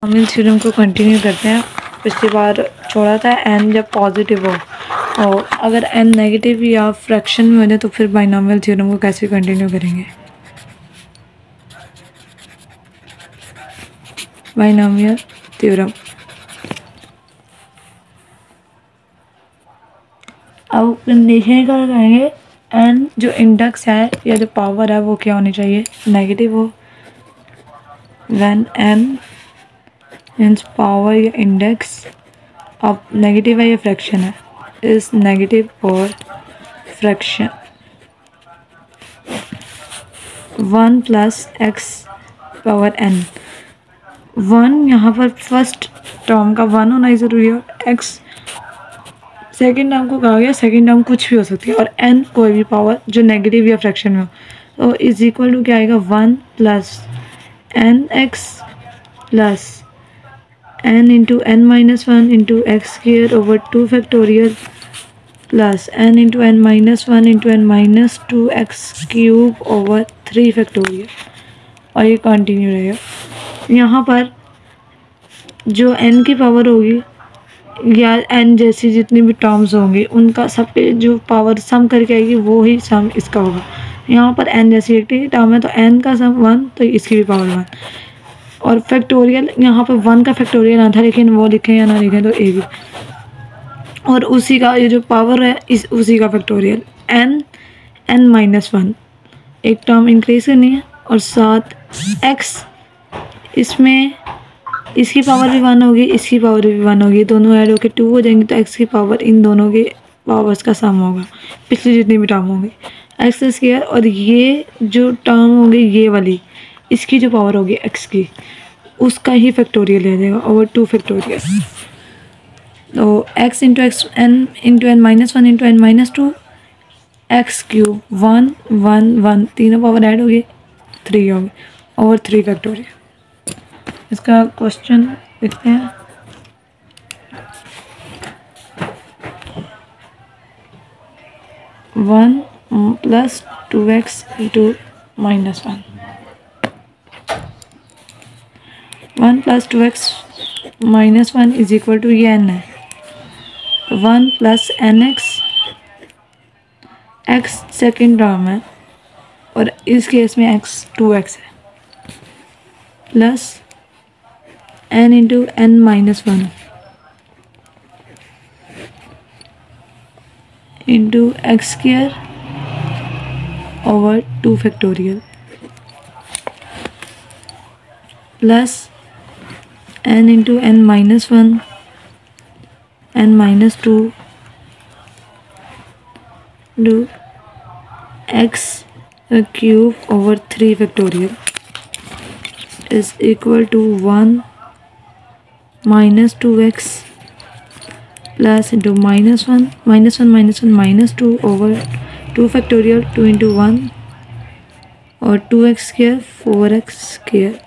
Binomial theorem को continue करते हैं। पिछली बार छोड़ा था n जब पॉजिटिव हो, और अगर n नेगेटिव या फ्रैक्शन में हो जाए तो फिर बाइनोमियल थ्योरम को कैसे कंटिन्यू करेंगे। बाइनोमियल थ्योरम, अब कंडीशन क्या करेंगे, n जो इंडेक्स है या जो पावर है वो क्या होनी चाहिए, नेगेटिव हो। व्हेन n मीन्स पावर या इंडेक्स, अब नेगेटिव है या फ्रैक्शन है, इज नेगेटिव और fraction 1 plus x power n। 1 यहाँ पर फर्स्ट टर्म का 1 होना ही ज़रूरी है, x सेकेंड टर्म को कहा गया, सेकेंड टर्म कुछ भी हो सकती है, और n कोई भी पावर जो नेगेटिव या फ्रैक्शन में हो, तो इज इक्वल टू क्या आएगा, 1 plus n x plus n into n minus 1 into x square over 2 factorial plus n into n minus 1 into n minus 2 x cube over 3 factorial, और ये continue रहेगा। यहाँ पर जो n की पावर होगी या n जैसी जितनी भी टर्म्स होंगी उनका सब पे जो पावर सम करके आएगी वो ही सम इसका होगा। यहाँ पर n जैसी एक टर्म है तो n का सम 1 तो इसकी भी पावर 1, और फैक्टोरियल यहाँ पर 1 का फैक्टोरियल ना था, लेकिन वो लिखें या ना लिखें तो ए भी, और उसी का ये जो पावर है इस उसी का फैक्टोरियल n माइनस 1, एक टर्म इंक्रीज करनी है, और साथ x इसमें इसकी पावर भी 1 होगी, इसकी पावर भी 1 होगी, दोनों ऐड होकर 2 हो जाएंगे, तो x की पावर इन दोनों के पावर्स का सम होगा, पिछली जितनी भी टर्म होंगी एक्स स्क्वायर, और ये जो टर्म होगी ये वाली इसकी जो पावर होगी x की उसका ही फैक्टोरियल ले जाएगा ओवर 2 फैक्टोरियल। तो x into x n into n minus 1 into n minus 2 x cube 1 1 1 तीनों पावर ऐड होगी 3 होगी ओवर 3 फैक्टोरियल। इसका क्वेश्चन देखते हैं। One plus 2x into minus 1, 1 plus 2x minus 1 is equal to ये n है, 1 plus n x second term है, और इस केस में x 2x है, plus n into n minus 1 into x square over 2 factorial plus n into n minus 1 n minus 2 into x cube over 3 factorial is equal to 1 minus 2x plus into minus 1 minus 1 minus 1 minus 2 over 2 factorial 2 into 1 और 2x square 4x square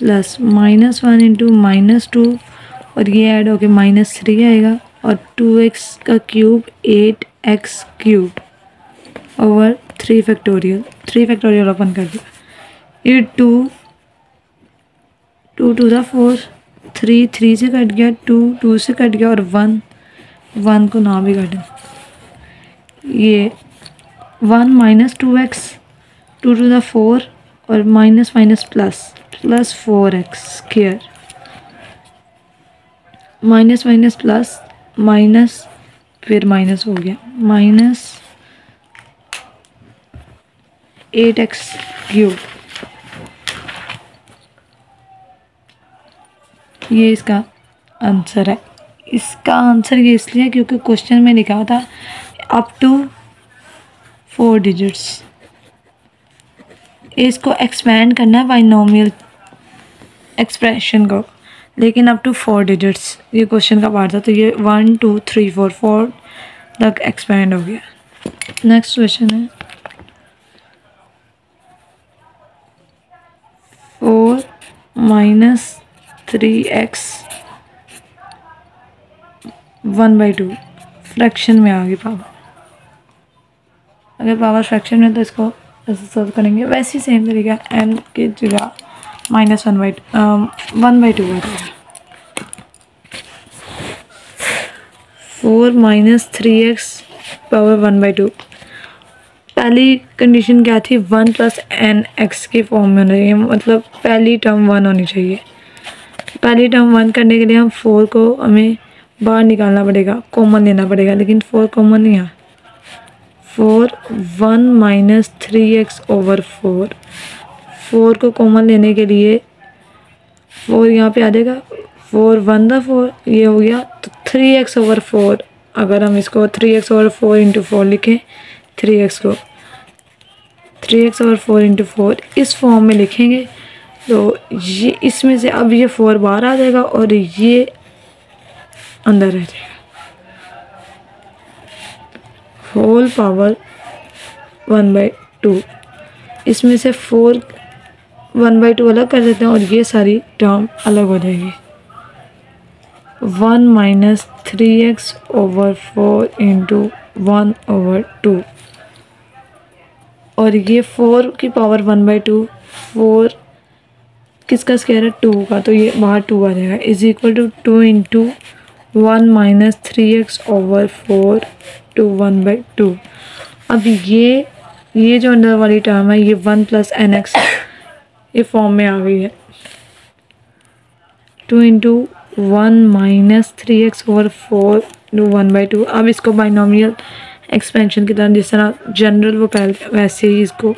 plus minus 1 into minus 2, और ये add होके minus 3 आएगा, और 2x का cube 8x cube over 3 factorial, 3 factorial open कर दिया, ये 2 2 टू द 4 3 3 से कट गया, 2 2 से कट गया, और 1 1 को ना भी काटें, ये 1 माइनस 2x 2 टू द 4 और minus minus plus plus 4x square, minus minus plus minus फिर माइनस हो गया, माइनस 8x क्यूब, ये इसका आंसर है। इसका आंसर ये इसलिए क्योंकि क्वेश्चन में लिखा था अप टू 4 डिजिट्स, इसको एक्सपेंड करना है बाइनोमियल एक्सप्रेशन को, लेकिन अप टू 4 डिजिट्स ये क्वेश्चन का पार्ट था, तो ये 1 2 3 4 तक एक्सपेंड हो गया। नेक्स्ट क्वेश्चन है 4 माइनस 3x 1/2 फ्रैक्शन में आ गई पावर। अगर पावर फ्रैक्शन में तो इसको ऐसे सॉल्व करेंगे। वैसे ही सेम तरीका n की जगह -1/2 आ जाएगा। 4 - 3x पावर 1/2। पहली कंडीशन क्या थी, 1 + nx की फॉर्म में होना चाहिए, मतलब पहली टर्म 1 होनी चाहिए। पहली टर्म 1 करने के लिए हम 4 को हमें बाहर निकालना पड़ेगा, कॉमन लेना पड़ेगा, लेकिन 4 कॉमन नहीं है। 4 1 - 3x/4। 4 को कॉमन लेने के लिए 4 यहाँ पे आ जाएगा, 4 1 दा 4, ये हो गया। तो 3x/4, अगर हम इसको 3x/4 × 4 लिखें, 3x को 3x/4 × 4 इस फॉर्म में लिखेंगे तो ये इसमें से अब ये 4 बाहर आ जाएगा और ये अंदर रह जाएगा। Whole power 1/2। इसमें से 4 1/2 अलग कर देते हैं और ये सारी टर्म अलग हो जाएगी। 1 - 3x/4 × 1/2, और ये 4 की पावर 1/2, 4 किसका स्क्वायर है, 2 का, तो ये बाहर 2 आ जाएगा। = 2 × 1 - 3x/4 × 1/2। अब ये जो अंदर वाली टर्म है, ये 1 + nx ये फॉर्म में आ गई है। 2 × 1 - 3x/4 × 1/2। अब इसको बाइनोमियल एक्सपेंशन की तरह, जिस तरह जनरल वो पहले, वैसे ही इसको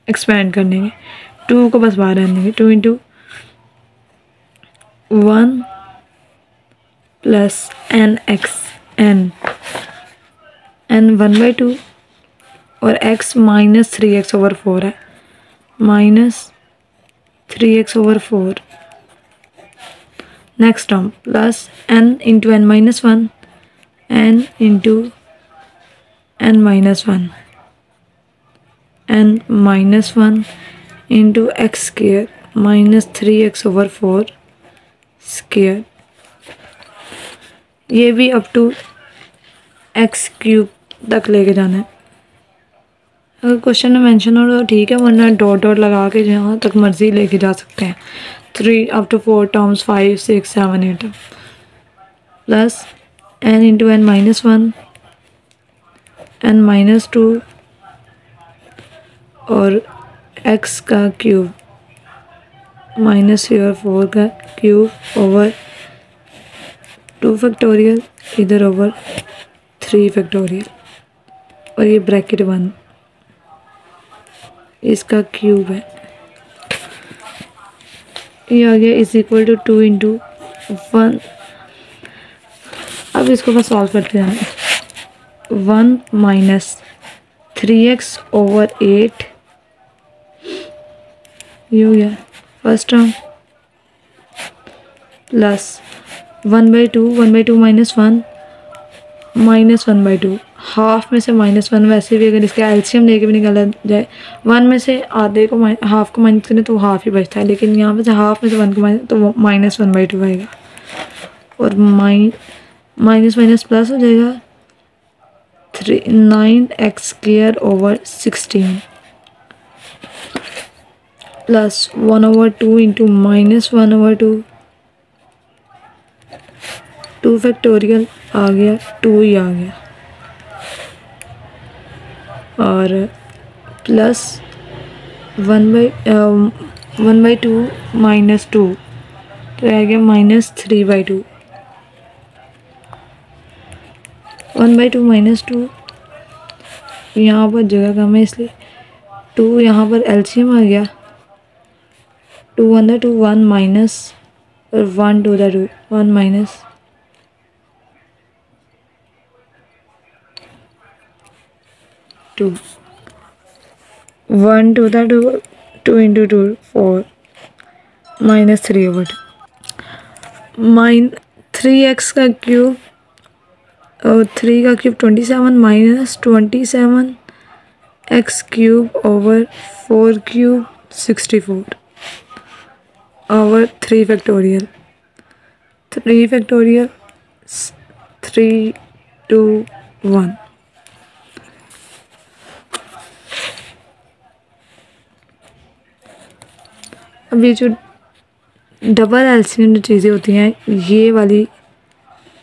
एक्सपेंड कर देंगे। 2 को बस बाहर रहने देंगे। 2 × 1 + nx, n 1/2 और x -3x/4 है, -3x/4। Next term plus n × n - 1, n × n - 1, n -1 × x² -3x/4 square. ये भी अप टू x³ तक लेके जाना है। अगर क्वेश्चन में मेंशन हो तो ठीक है, वरना डॉट डॉट लगा के जहाँ तक मर्जी लेके जा सकते हैं। 3 up to 4 terms, 5 6 7 8 plus n × n - 1, n -2 और x का क्यूब -4 का क्यूब ओवर 2 फैक्टोरियल, इधर ओवर 3 फैक्टोरियल, और ये ब्रैकेट 1 इसका क्यूब है। ये आ गया = 2 × 1। अब इसको बस सॉल्व करते हैं। 1 - 3x/8 ये हो गया फर्स्ट टर्म, प्लस 1/2 1/2 - 1 -1/2। हाफ में से -1, वैसे भी अगर इसका एलसीएम लेके भी निकाला जाए, 1 में से आधे को हाफ को माइनस करें तो हाफ ही बचता है, लेकिन यहाँ पे से हाफ में से 1 को माइनस तो -1/2 आएगा, और माइनस माइनस प्लस हो जाएगा। 9x² / 16 प्लस 1/2 × -1/2, 2 फैक्टोरियल आ गया, 2 ही आ गया, और प्लस 1/2 -2 तो आ गया -3/2। 1/2 - 2 यहाँ पर जगह कम है, इसलिए 2 यहाँ पर एलसीएम आ गया। 2 1 दा 2 1 माइनस और 1 2 दा 2 1 माइनस, टू 1 2 दा 2 2 × 2 4 -3/2 3x का क्यूब और 3 का cube 27 -27 x³ over 4³ 64 over 3 factorial 3 factorial 3 2 1। अब ये जो डबल एलसीएम जो चीज़ें होती हैं, ये वाली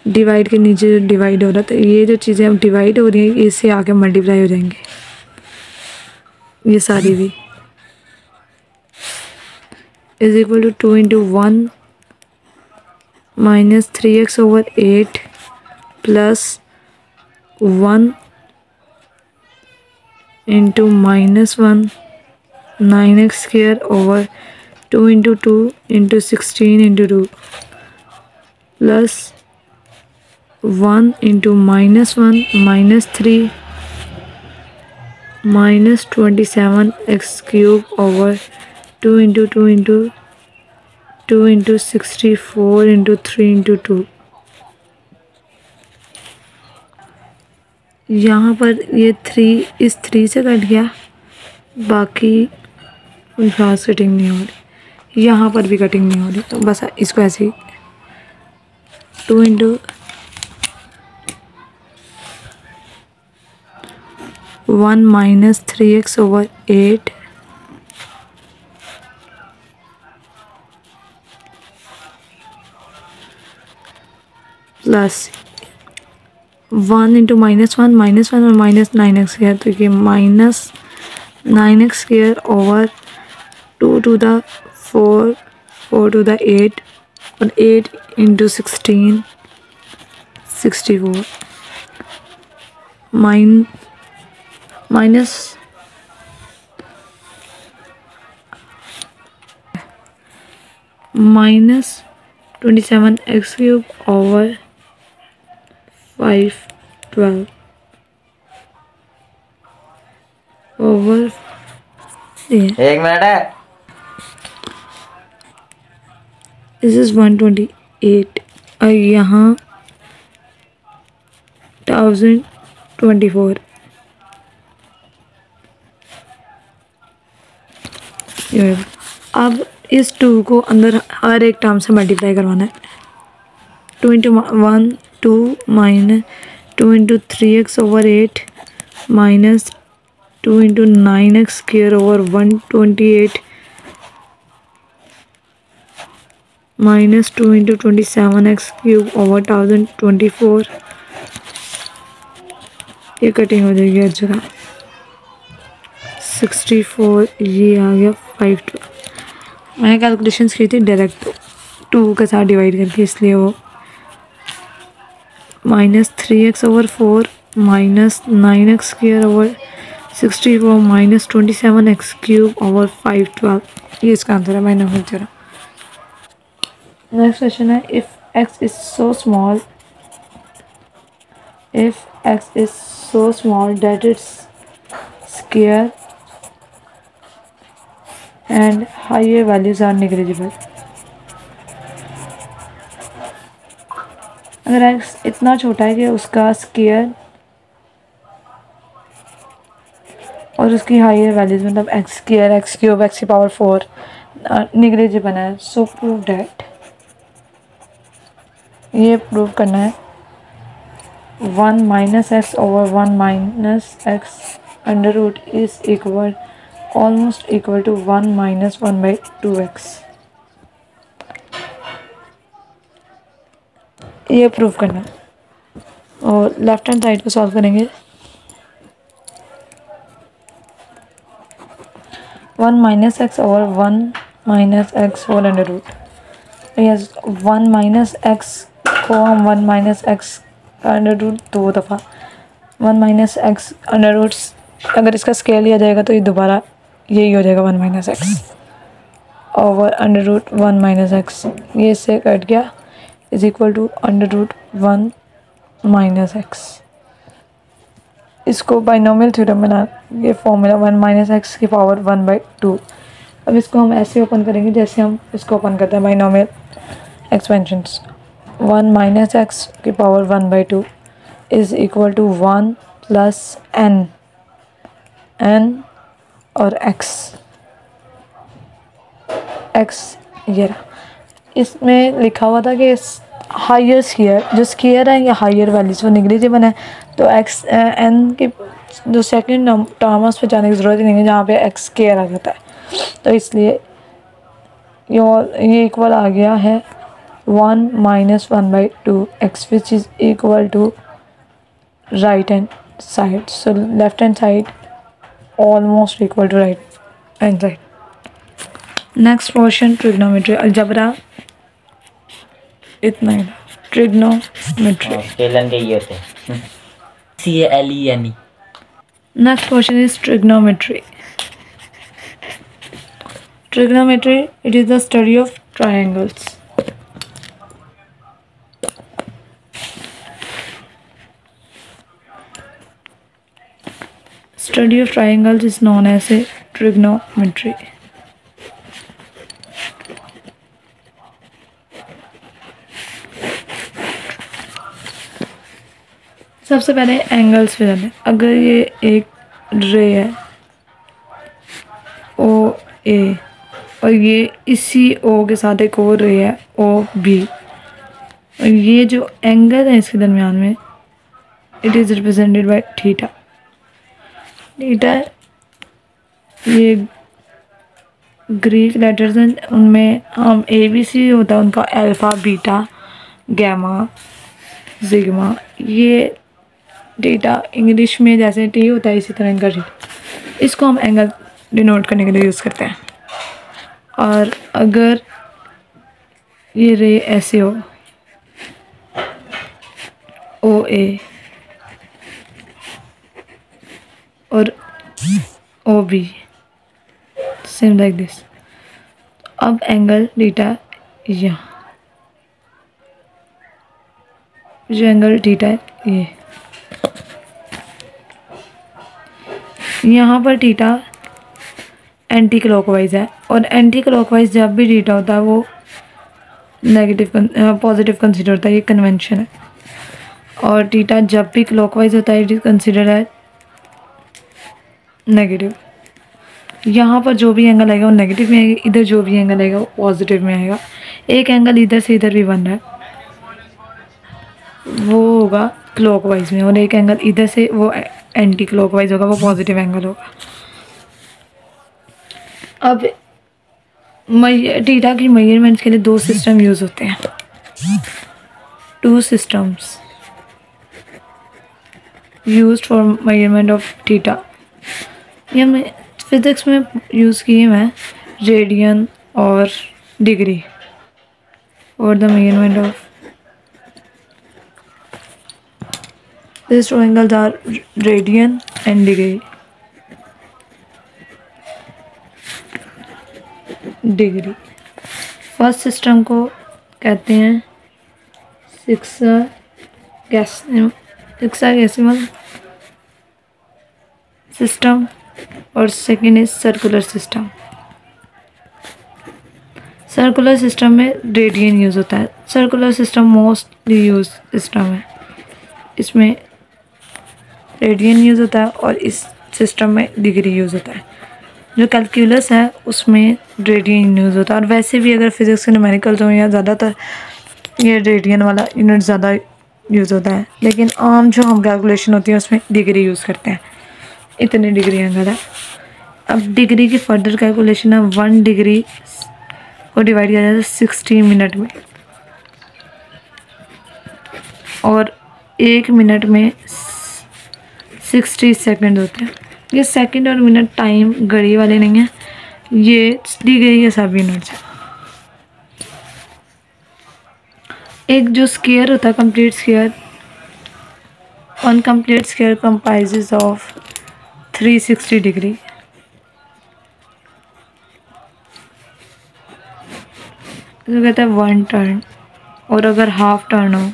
डिवाइड के नीचे जो डिवाइड हो रहा था, ये जो चीज़ें अब डिवाइड हो रही हैं इससे आके मल्टीप्लाई हो जाएंगे ये सारी भी। Is equal to 2 into 1 minus 3x/8 plus 1 into -1 9x² 2 into 2 into 16 into 2 plus 1 into -1 -3 -27x³ 2 into 2 into 2 into 64 into 3 into 2। यहाँ पर ये 3 इस 3 से कट गया, बाकी घास कटिंग नहीं हो रही, यहाँ पर भी कटिंग नहीं हो रही, तो बस इसको ऐसे ही 2 into 1 minus 3x/8 plus 1 into -1 और -9x², तो ये -9x² 2 to the 4 4 to the 8 और 8 इंटू 16 64 माइनस -27x³ 512 ओवर एक मिनट है। दिस इज 128 और यहाँ 1024। अब इस 2 को अंदर हर एक टर्म से मल्टीप्लाई करवाना है। 2 into 1 2 minus 2 into 3x/8 minus 2 into 9x² 128 minus 2 into 27x³ 1024। ये कटिंग हो जाएगी हर जगह। 64 ये आ गया 512। मैंने कैलकुलेशंस की थी डायरेक्ट 2 के साथ डिवाइड करके, इसलिए वो -3x/4 minus 9x² 64 minus 27x³ 512। ये इसका आंसर है। मैंने बोल रहा। नेक्स्ट क्वेश्चन है, if x is so small that its square and higher values are negligible. अगर x इतना छोटा है कि उसका स्क्वायर और उसकी हायर वैल्यूज मतलब x² x³ x⁴ नेग्लिजिबल है, सो प्रूव डैट। ये प्रूव करना है 1 minus x over 1 minus x under root is equal almost equal to 1 minus 1/2x। ये प्रूव करना है और लेफ्ट हैंड साइड को सॉल्व करेंगे। 1 minus x over 1 minus x whole under root. Yes 1 minus x को हम 1 माइनस x अंडर रूट 2 दफ़ा 1 minus x under root, अगर इसका स्केल लिया जाएगा तो ये दोबारा यही हो जाएगा 1 minus x over under root 1 minus x। ये इससे कट गया is equal to under root 1 minus x। इसको बाइनोमियल थ्योरम बना ये फॉर्मूला 1 माइनस x की पावर 1/2। अब इसको हम ऐसे ओपन करेंगे जैसे हम इसको ओपन करते हैं बाइनोमियल एक्सपेंशंस। 1 माइनस x की power 1/2 is equal to 1 plus n और x ये रहा। इसमें लिखा हुआ था कि हायर स्केयर, जो स्केयर है या हायर वैल्यूज वो नेगलिजिबल है, तो एक्स एन के जो सेकंड टर्म है उस पर जाने की ज़रूरत ही नहीं है जहाँ पे एक्स स्केयर आ जाता है। तो इसलिए ये इक्वल आ गया है 1 minus 1/2 x which is equal to right hand side. So left hand side almost equal to right hand side. Next portion trigonometry algebra, इतना ही ट्रिग्नोमेट्री। स्केलन के ये होते हैं CALENE। Next question is trigonometry. Trigonometry, it is the study of triangles. Study of triangles is known as a trigonometry. सबसे पहले angles पे जाते हैं। अगर ये एक रे है ओ ए और ये इसी ओ के साथ एक और रे है ओ बी, और ये जो एंगल है इसके दरमियान में it is represented by theta. Theta ये ग्रीक लेटर्स हैं, उनमें हम ABC होता है उनका अल्फ़ा बीटा गैमा सिग्मा। ये डेटा इंग्लिश में जैसे टी होता है इसी तरह इनका टी, इसको हम एंगल डिनोट करने के लिए यूज़ करते हैं। और अगर ये रे ऐसे हो ओ ए और O B same like this, अब एंगल थीटा यहाँ, जो एंगल थीटा है ये यहाँ पर थीटा एंटी क्लॉकवाइज है, और एंटी क्लॉकवाइज जब भी थीटा होता है वो नेगेटिव पॉजिटिव कंसीडर होता है, ये कन्वेंशन है। और थीटा जब भी क्लॉकवाइज होता है इट इज़ कंसीडर है नेगेटिव। यहाँ पर जो भी एंगल आएगा वो नेगेटिव में आएगा, इधर जो भी एंगल आएगा वो पॉजिटिव में आएगा। एक एंगल इधर से इधर भी बन रहा है वो होगा क्लॉकवाइज में, और एक एंगल इधर से वो एंटी क्लॉकवाइज होगा, वो पॉजिटिव एंगल होगा। अब थीटा की मेजरमेंट्स के लिए दो सिस्टम यूज़ होते हैं, two systems used for measurement of theta. ये मैं फिज़िक्स में यूज़ किए मैं रेडियन और डिग्री और the measurement of these two angles are radian and degree. Degree first system को कहते हैं हेक्साडेसिमल सिस्टम और second is circular system. Circular system में रेडियन यूज़ होता है। Circular system mostly use system है, इसमें रेडियन यूज़ होता है और इस सिस्टम में डिग्री यूज़ होता है। जो कैलकुलस है उसमें रेडियन यूज़ होता है, और वैसे भी अगर फिज़िक्स के न्यूमेरिकल्स हों या ज़्यादातर ये रेडियन वाला यूनिट ज़्यादा यूज़ होता है, लेकिन आम जो हम कैलकुलेशन होती है उसमें डिग्री यूज़ करते हैं। इतनी डिग्री एंगल है। अब डिग्री की फर्दर कैलकुलेशन है, 1 डिग्री को डिवाइड किया जाता है 60 मिनट में, और 1 मिनट में 60 सेकंड होते हैं। ये सेकंड और मिनट टाइम घड़ी वाले नहीं है, ये डिग्री के सब यूनिट्स है। एक जो स्क्वायर होता है complete square, one complete square comprises of 360 degree. तो कहते हैं 1 टर्न, और अगर हाफ टर्न हो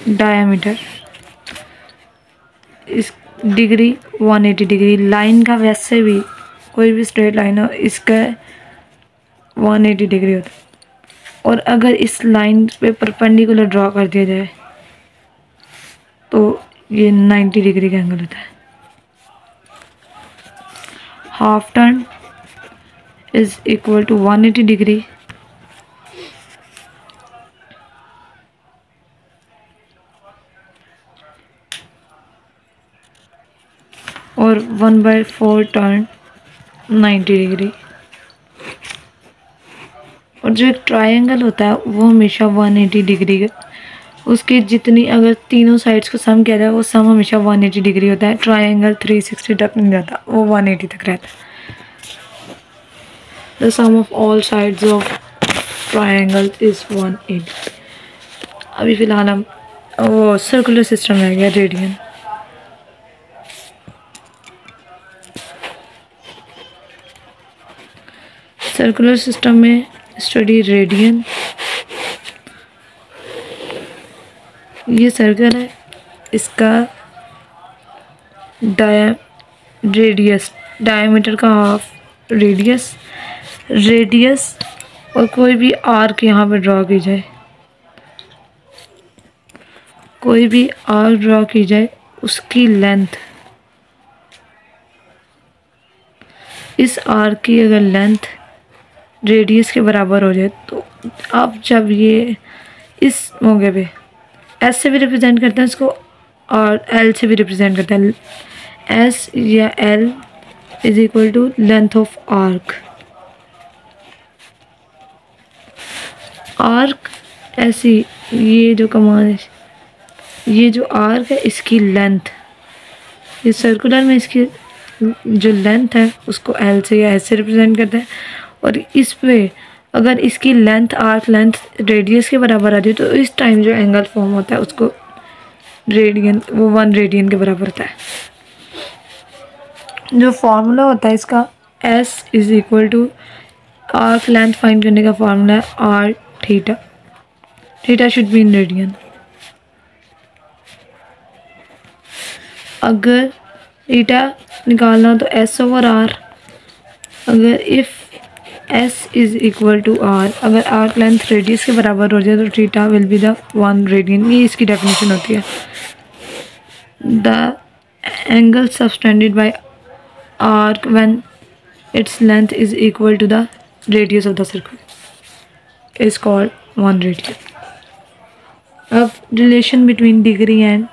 डायमीटर, इस डिग्री 180 डिग्री। लाइन का वैसे भी कोई भी स्ट्रेट लाइन हो इसका 180 डिग्री होता है, और अगर इस लाइन पे परपेंडिकुलर ड्रॉ कर दिया जाए तो ये 90 डिग्री का एंगल होता है। Half turn is equal to 180 degree और 1/4 टर्न 90 डिग्री। और जो एक ट्रायंगल होता है वो हमेशा 180 डिग्री का, उसकी जितनी अगर तीनों साइड्स को सम किया जाए वो सम हमेशा 180 डिग्री होता है। ट्रायंगल 360 तक नहीं जाता, वो 180 तक रहता है। The sum of all sides of triangle is 180। अभी फिलहाल हम वो सर्कुलर सिस्टम रह गया, रेडियन। सर्कुलर सिस्टम में स्टडी रेडियन। ये सर्कल है, इसका डायमीटर का हाफ रेडियस और कोई भी आर्क यहाँ पे ड्रॉ की जाए, कोई भी आर्क ड्रॉ की जाए, उसकी लेंथ, इस आर्क की अगर लेंथ रेडियस के बराबर हो जाए तो आप जब ये इस मौके पे एस से भी रिप्रेजेंट करते हैं इसको और एल से भी रिप्रेजेंट करते हैं। एस या L is equal to length of arc. Arc ऐसी, ये जो कमान है, ये जो आर्क है इसकी लेंथ, ये सर्कुलर में इसकी जो लेंथ है उसको एल से या एस से रिप्रेजेंट करते हैं। और इस पे अगर इसकी लेंथ, आर्क लेंथ रेडियस के बराबर आ जाए तो इस टाइम जो एंगल फॉर्म होता है उसको रेडियन, वो 1 रेडियन के बराबर होता है। जो फार्मूला होता है इसका, S is equal to arc length find करने का फार्मूला है R theta. Theta should be in radian. अगर थीटा निकालना हो तो एस ओवर आर, अगर if S is equal to R, अगर आर्क लेंथ रेडियस के बराबर हो जाए तो theta will be the 1 radian. ये इसकी डेफिनेशन होती है। The angle subtended by arc when its length is equal to the radius of the circle is called 1 radian. अब relation between degree and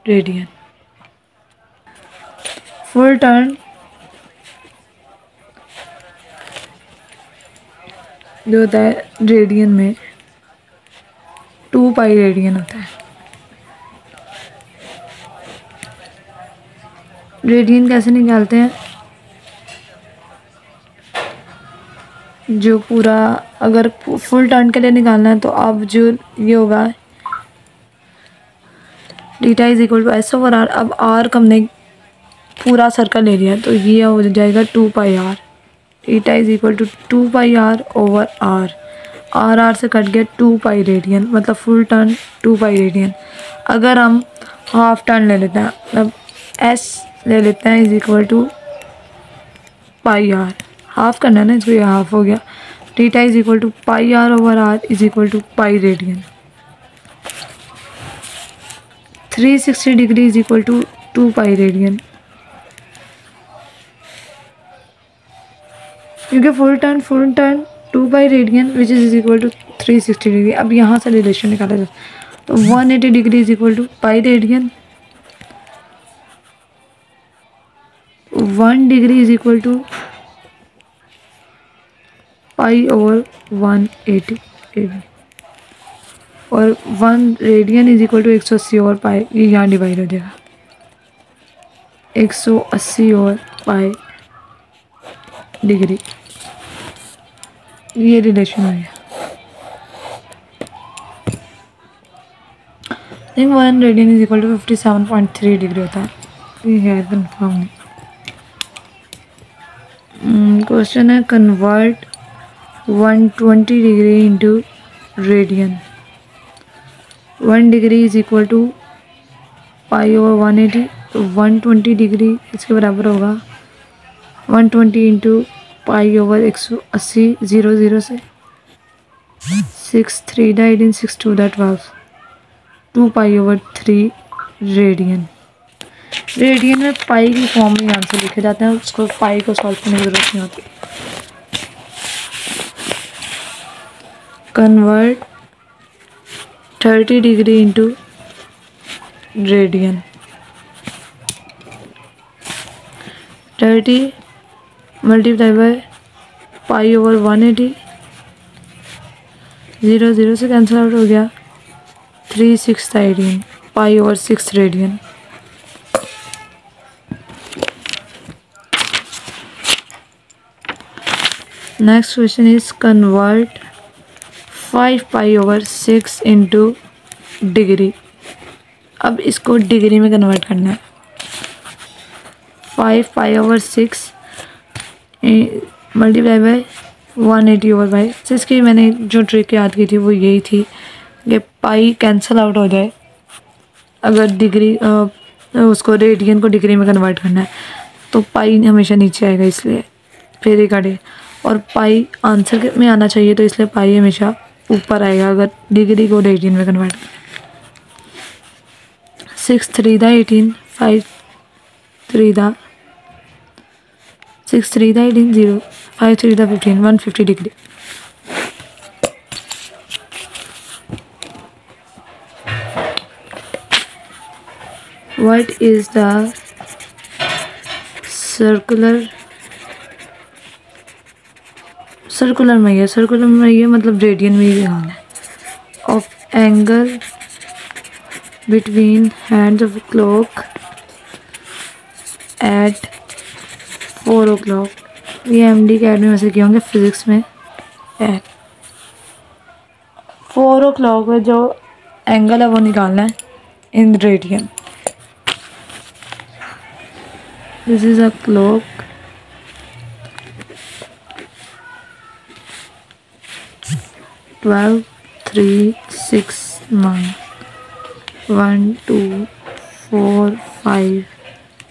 radian. Full turn जो होता है radian में 2 pi radian होता है। रेडियन कैसे निकालते हैं? जो पूरा, अगर फुल टर्न के लिए निकालना है तो अब जो ये होगा theta is equal to S over R. अब आर का हमने पूरा सर्कल ले लिया तो ये हो जाएगा 2 pi R. Theta is equal to 2 pi R over R. R से कट गया 2 पाई रेडियन, मतलब फुल टर्न 2 पाई रेडियन। अगर हम हाफ टर्न ले लेते हैं, मतलब एस ले लेते हैं is equal to pi R, half करना है ना इसको, ये हाफ हो गया। Theta is equal to pi R over R is equal to pi radian. 360 degree is equal to 2 pi radian, क्योंकि full turn 2 pi radian which is equal to 360 degree. अब यहाँ से रिलेशन निकाला जाए तो 180 degree is equal to pi radian, 1 degree is equal to pi over 180 degree, और 1 radian is equal to 180 over pi. ये यहाँ डिवाइड हो जाएगा, 180 ओवर पाई डिग्री। ये रिलेशन हो गया। Think 1 radian is equal to 57.3 degree होता है। ये है कन्फर्म। क्वेश्चन है convert 120 degree into radian. 1 degree is equal to pi over 180, तो 120 डिग्री इसके बराबर होगा 120 इंटू पाई ओवर 180, 0 से 6 3 died in 6 2 that 2 pi over 3 radian. Radian में पाई की फॉर्म में आंसर लिखे जाते हैं, उसको पाई को सॉल्व करने की जरूरत नहीं होती। Convert 30 degree into radian. 30 multiply by pi over 180, 0 0 से कैंसिल आउट हो गया, 3 6 18 पाई over 6 radian. Next question is convert 5 pi over 6 into degree. अब इसको डिग्री में कन्वर्ट करना है। 5 पाई over 6 multiply by 180 over by 6 की मैंने जो ट्रिक याद की थी वो यही थी कि पाई कैंसिल आउट हो जाए अगर डिग्री उसको रेडियन को डिग्री में कन्वर्ट करना है तो पाई हमेशा नीचे आएगा, इसलिए फिर ही काटे। और पाई आंसर में आना चाहिए तो इसलिए पाई हमेशा ऊपर आएगा अगर डिग्री को रेडियन में कन्वर्ट। 6 3 दा 18, 5 3 दा 6 3 दा 18 0, 5 3 दा 15, 150 degree. What is the circular में ये मतलब रेडियन में ही निकालना है। Of angle between hands of clock at 4 o'clock। ये MD अकेडमी में से किए होंगे फिजिक्स में। एट 4 o'clock में जो एंगल है वो निकालना है in radian. This is a clock, twelve 3 6 9 1 2 4 5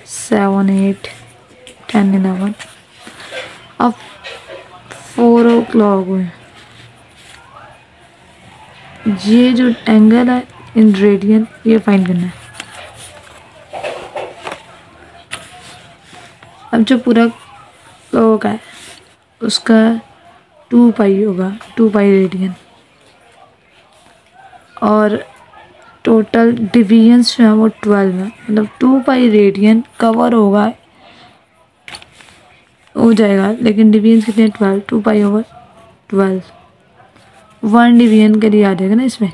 7 8 10 11। अब 4 o'clock में ये जो एंगल है इन रेडियन ये फाइंड करना है। अब जो पूरा क्लॉक है उसका 2 पाई होगा, 2 पाई रेडियन। और टोटल डिवीजन्स जो है वो 12 है, मतलब 2 पाई रेडियन कवर होगा हो जाएगा, लेकिन डिवीजन कितने 12, 2 पाई ओवर 12। 1 डिवीजन के लिए आ जाएगा ना इसमें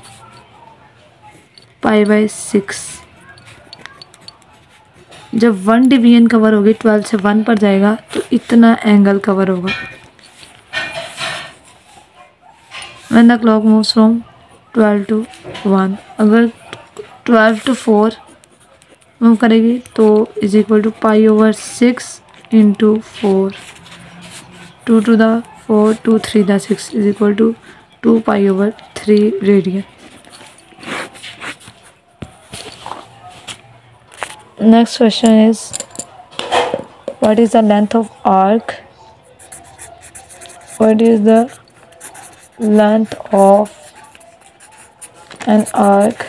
पाई बाय 6। जब 1 डिवीजन कवर होगी 12 से 1 पर जाएगा तो इतना एंगल कवर होगा। When the clock moves from 12 to 1, अगर 12 to 4 मूव करेगी तो is equal to pi over 6 into 4, 2 to the 4 2 3 the 6 is equal to 2 pi over 3 radian. Next question is what is the length of arc, what is the length of an arc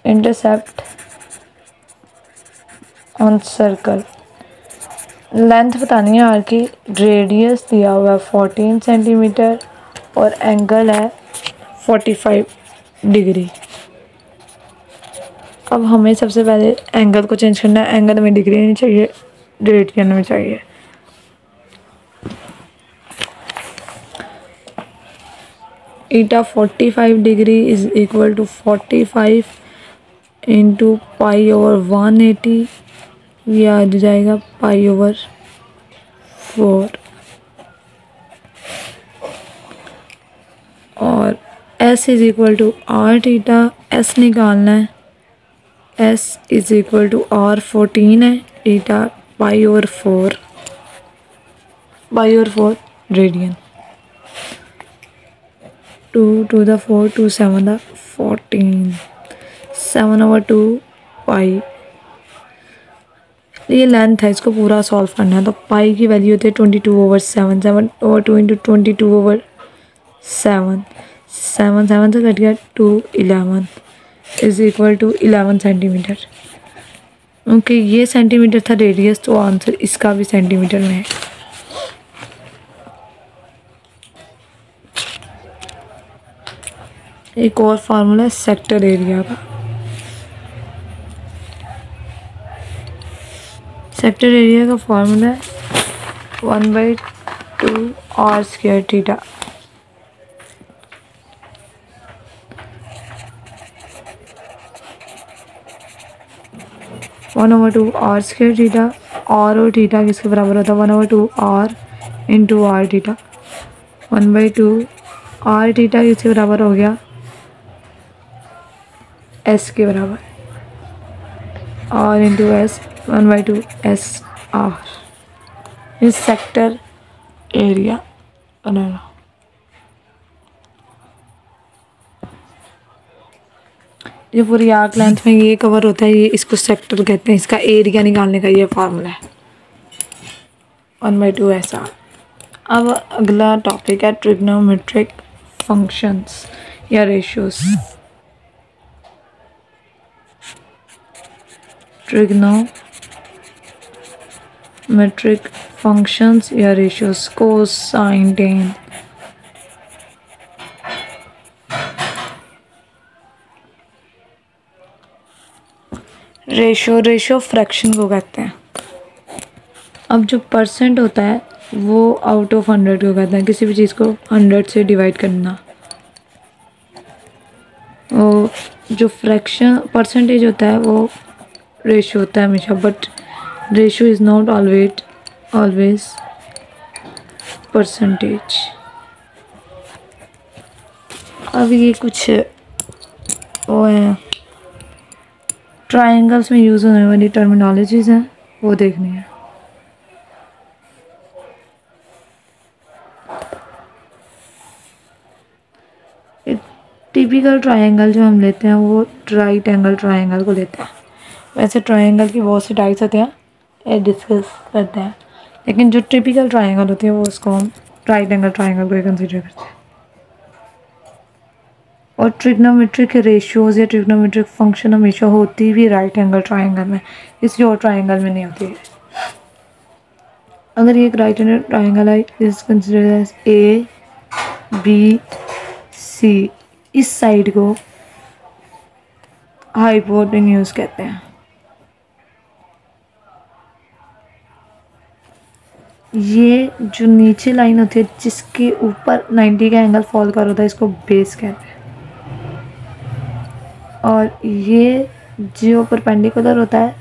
intercept on circle। लेंथ बतानी है arc की, radius दिया हुआ है 14 centimetre और angle है 45 degree. अब हमें सबसे पहले एंगल को चेंज करना है। एंगल में डिग्री नहीं चाहिए, रेडियन में चाहिए। Theta 45 degree is equal to 45 into pi over 180, ये आ जाएगा पाई ओवर 4। और S is equal to R theta, S निकालना है। S is equal to R 14 है, theta pi over 4 radian. 2 to the 4 2 7 the 14, 7 over 2 पाई। ये लेंथ है, इसको पूरा सॉल्व करना है। तो पाई की वैल्यू होती है 22 over 7, 7 over 2 इंटू 22 over 7, 7 7 से कट गया 2 11 is equal to 11 centimetre. Okay, ये सेंटीमीटर था रेडियस, तो आंसर इसका भी सेंटीमीटर में है। एक और फार्मूला है सेक्टर एरिया का। सेक्टर एरिया का फॉर्मूला है 1/2 R square theta. One over two R square theta, और थीटा किसके बराबर होता है 1/2 R into R theta. 1/2 R theta किसके बराबर हो गया एस के बराबर, R into S 1/2 S are. इस सेक्टर एरिया बनाना। ये पूरी आर्क लेंथ में ये कवर होता है, ये इसको सेक्टर कहते हैं। इसका एरिया निकालने का ये फार्मूला है 1/2 एस आर। अब अगला टॉपिक है ट्रिग्नोमेट्रिक फंक्शंस या रेशियोज। ट्रिग्नोमेट्रिक फंक्शंस या ratios, cosine, ten. Ratio fraction को कहते हैं। अब जो परसेंट होता है वो आउट ऑफ 100 को कहते हैं। किसी भी चीज़ को 100 से डिवाइड करना। वो जो फ्रैक्शन परसेंटेज होता है वो रेशियो होता है हमेशा, but ratio is not always percentage. अब ये कुछ वो है ट्रायंगल्स में यूज़ होने वाली टर्मिनोलॉजीज़ हैं, वो देखनी है। टिपिकल ट्रायंगल जो हम लेते हैं वो राइट एंगल ट्रायंगल को लेते हैं। वैसे ट्रायंगल की बहुत सी टाइप्स होते हैं, ये डिस्कस करते हैं, लेकिन जो टिपिकल ट्रायंगल होती है वो उसको हम राइट एंगल ट्रायंगल को ही कंसिडर करते हैं। और ट्रिग्नोमेट्रिक रेशियोज या ट्रिग्नोमेट्रिक फंक्शन हमेशा होती भी राइट एंगल ट्रायंगल में, किसी और ट्रायंगल में नहीं होती है। अगर ये एक राइट एंगल ट्रायंगल है, is considered as A B C. इस साइड को हाइपोटेन्यूज कहते हैं। ये जो नीचे लाइन होती है जिसके ऊपर 90 का एंगल फॉल कर होता है, इसको बेस कहते हैं। और ये जो परपेंडिकुलर होता है,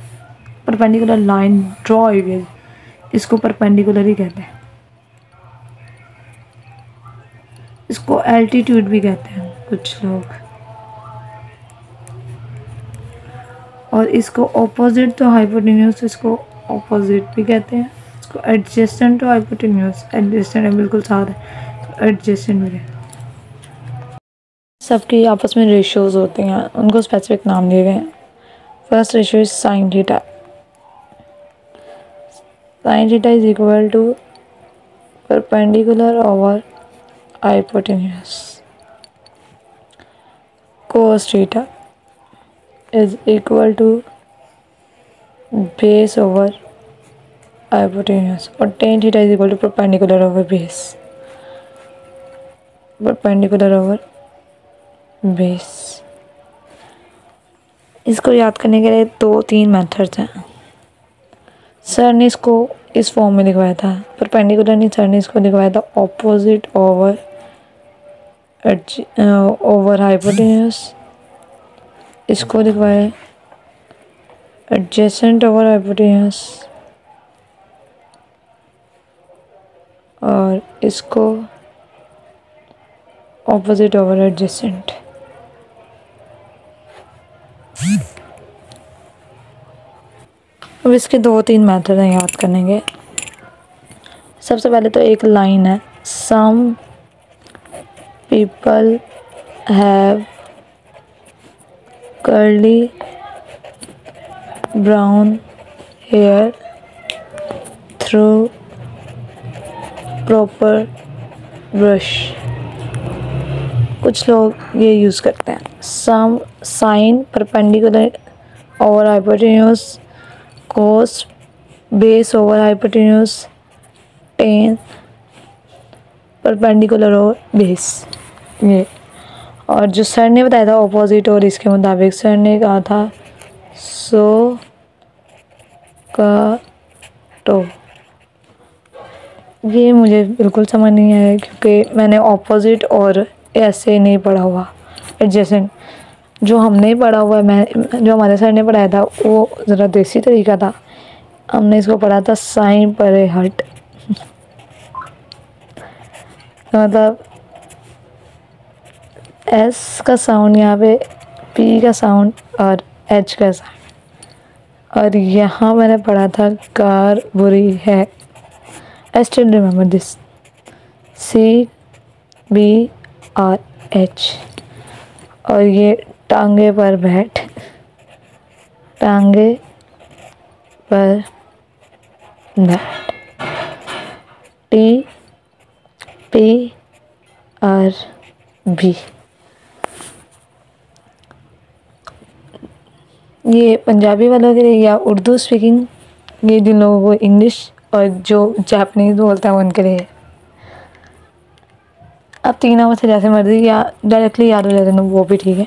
परपेंडिकुलर लाइन ड्रॉ हुई हुई, इसको परपेंडिकुलर ही कहते हैं। इसको एल्टीट्यूड भी कहते हैं कुछ लोग। और इसको ऑपोजिट तो हाइपोटेन्यूज, इसको ऑपोजिट भी कहते हैं। इसको एडजेसेंट टू हाइपोटेन्यूज, एडजेसेंट है बिल्कुल साथ है, तो एडजेसेंट भी कहते हैं। सबकी आपस में रेशियोज होते हैं, उनको स्पेसिफिक नाम दिए गए हैं। First ratio is sine theta. Sine theta is equal to perpendicular over hypotenuse. Cos theta is equal to base over hypotenuse. और tan theta is equal to perpendicular over base, perpendicular over base. इसको याद करने के लिए 2-3 methods हैं। Sir ने इसको इस फॉर्म में लिखवाया था, परपेंडिकुलर नहीं, सर ने इसको लिखवाया था ऑपोजिट ओवर हाइपोटेन्यूज। इसको लिखवाया एडजेसेंट ओवर हाइपोटेन्यूज, और इसको ऑपोजिट ओवर एडजेसेंट। अब इसके 2-3 मेथड हैं याद करने के। सबसे पहले तो एक लाइन है, some people have curly brown hair through proper brush. कुछ लोग ये यूज़ करते हैं। Some sine perpendicular over hypotenuse, cos base over hypotenuse, tan perpendicular over base. ये और जो सर ने बताया था ऑपोजिट, और इसके मुताबिक सर ने कहा था सो का टो। ये मुझे बिल्कुल समझ नहीं आया क्योंकि मैंने ऑपोजिट और ऐसे नहीं पढ़ा हुआ, एडजेसेंट जो हमने पढ़ा हुआ है, मैं जो हमारे सर ने पढ़ाया था वो ज़रा देसी तरीका था। हमने इसको पढ़ा था साइन परे हट। मतलब एस का साउंड यहाँ पे, पी का साउंड और एच का साउंड। और यहाँ मैंने पढ़ा था कार बुरी है। I still remember this, C B R H. और ये टांगे पर बैठ, टांगे पर बैठ, टी पी आर बी। ये पंजाबी वालों के लिए या उर्दू स्पीकिंग, ये जिन लोगों को इंग्लिश और जो जापानीज बोलता है उनके लिए। अब तीन नंबर से जैसे मर्जी या डायरेक्टली याद हो जाते हैं वो भी ठीक है।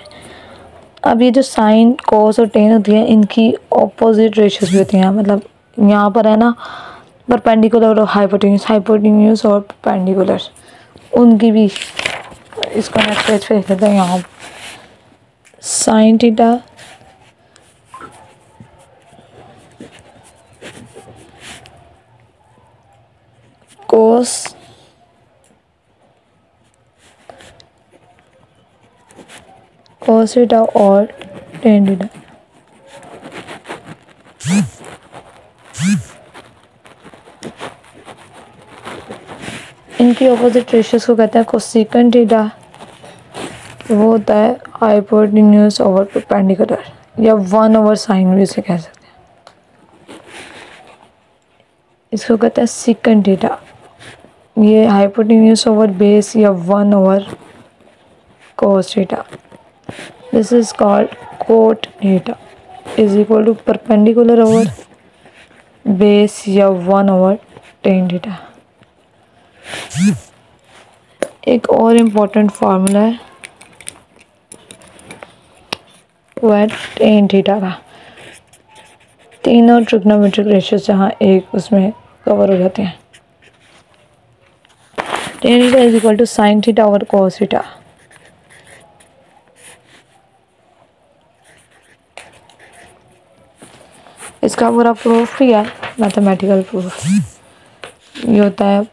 अब ये जो साइन कोस और टेन होती है इनकी ऑपोजिट रेशियोज भी होती हैं। मतलब यहाँ पर है ना परपेंडिकुलर और हाइपोटेन्यूज, हाइपोटेन्यूज और परपेंडिकुलर, उनकी भी। इसको नेक्स्ट पेज पे लिख लेते हैं। यहाँ साइन थीटा कोस थीटा और टेन थीटा, इनकी ऑपोजिट रेशियोज को कहते हैं कोसेकेंट थीटा। वो होता है हाइपोटेन्यूज ओवर परपेंडिकुलर, या 1/sin भी इसे कह सकते हैं। इसको कहते हैं सेकेंट थीटा। ये हाइपोटेन्यूज ओवर बेस या 1/cos theta. This is called cot theta is equal to perpendicular over base या 1/tan थीटा। एक और इम्पोर्टेंट फार्मूला है वो है टेन थीटा का। तीनों ट्रिग्नोमेट्रिक रेशियोज जहाँ एक उसमें कवर हो जाते हैं। Tan theta is equal to sine theta over cos theta. इसका पूरा प्रूफ भी है, मैथमेटिकल प्रूफ। ये होता है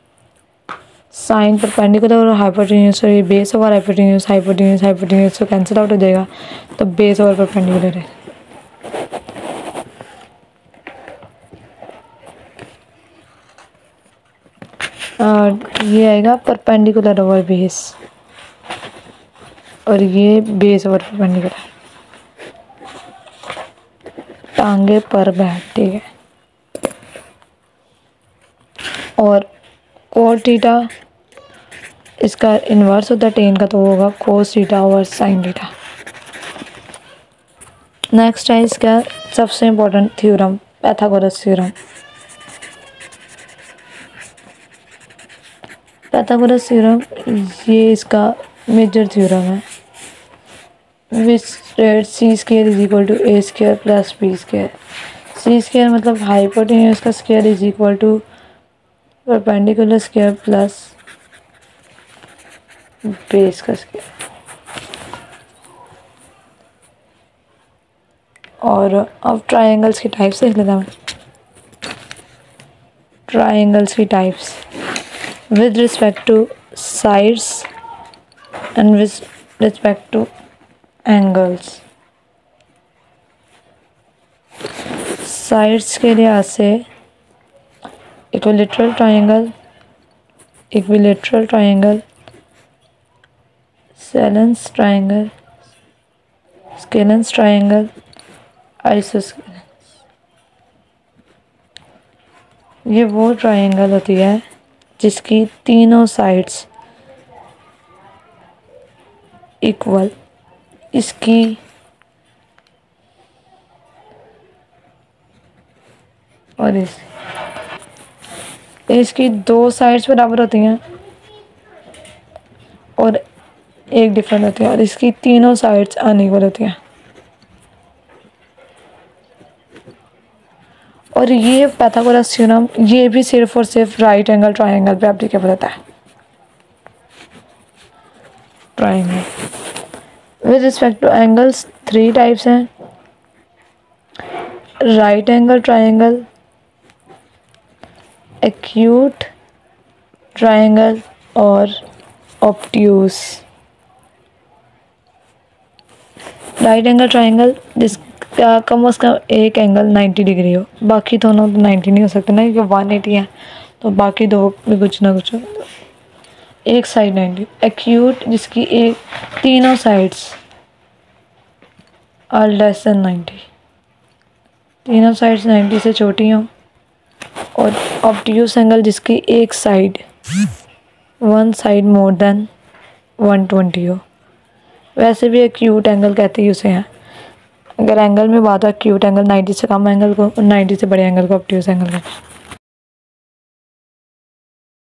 साइन परपेंडिकुलर और हाइपोटेन्यूज, और ये base over hypotenuse, hypotenuse hypotenuse तो कैंसिल आउट हो जाएगा, तो बेस ओवर परपेंडिकुलर है। और ये आएगा परपेंडिकुलर ओवर बेस, और ये बेस ओवर परपेंडिकुलर। टांगे पर बैठ, ठीक है। और कोट थीटा इसका इन्वर्स होता है टेन का, तो वो होगा cos theta over sine theta. Next है इसका सबसे important theorem, Pythagoras theorem. Pythagoras theorem ये इसका मेजर थ्योरम है, which states C square is equal to A square plus B square. C square मतलब हाइपोटेन्यूज का square is equal to perpendicular square plus base का square. और अब triangles की types देख लेता हूँ। ट्रायंगल्स की types with respect to sides and with respect to angles। Sides के लिहाज से equilateral triangle, equilateral triangle, scalene triangle, scalene triangle, isosceles. ये वो ट्रायंगल होती है जिसकी तीनों साइड्स इक्वल, इसकी और इसकी दो साइड्स बराबर होती हैं और एक डिफरेंट होती है, और इसकी तीनों साइड्स अनइक्वल होती हैं। और ये पाइथागोरस थ्योरम ये भी सिर्फ और सिर्फ राइट एंगल ट्रायंगल पे एप्लीकेबल होता है। Triangle with respect to angles 3 types हैं, right angle triangle, acute triangle और ऑब्ट्यूस। राइट एंगल ट्रायंगल जिसका कम से कम एक एंगल 90 डिग्री हो, बाकी दोनों तो 90 नहीं हो सकते ना, क्योंकि 180 है तो बाकी दो भी कुछ ना कुछ हो। एक साइड 90। एक्यूट जिसकी एक तीनों साइड्स आर लेस देन 90, तीनों साइड्स 90 से छोटी हों। और ऑब्ट्यूस एंगल जिसकी एक side one side more than 120 हो। वैसे भी एक्यूट एंगल कहते ही उसे हैं। अगर एंगल में बात हो एक्यूट एंगल 90 से कम एंगल को, 90 से बड़े एंगल को ऑब्ट्यूस एंगल कहते हैं।